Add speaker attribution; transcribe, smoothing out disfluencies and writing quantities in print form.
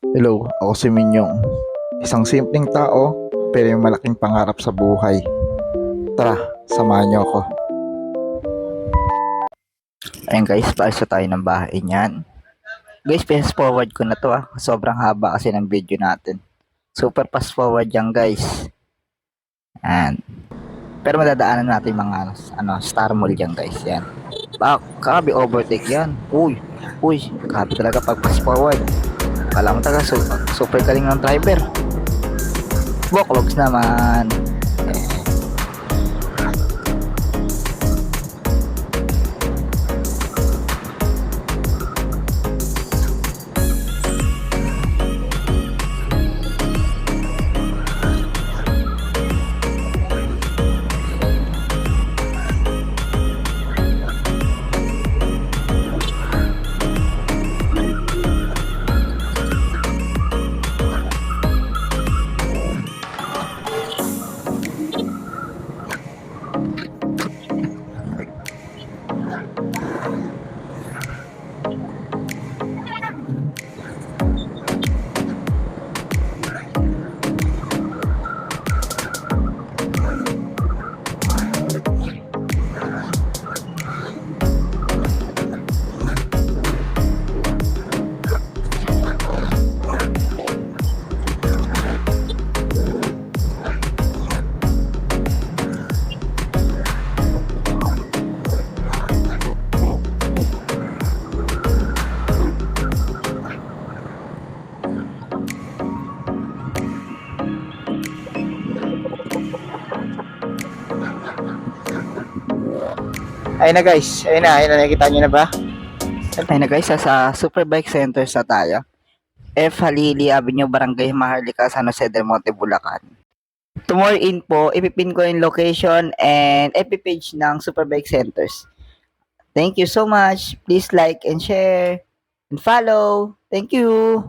Speaker 1: Hello, ako si Minyong. Isang simpleng tao, pero may malaking pangarap sa buhay. Tara, samahan niyo ako. Ayun guys, paisa tayo ng bahay niyan. Guys, fast forward ko na to Sobrang haba kasi ng video natin. Super fast forward yan guys. And, pero madadaanan natin mga Star Mall yan guys. Yan. Grabe overtake yan. Uy, grabe talaga pag fast forward. Kala mo talaga super galing ng driver. Walklogs naman. Ayun na guys, ayun na, nakikita nyo na ba? Ayun na guys, sa Superbike Center sa tayo. F. Halili Avenue, Barangay Maharlika, San Jose del Monte, Bulacan. To more info, ipipin ko yung location and FB page ng Superbike Centers. Thank you so much. Please like and share and follow. Thank you.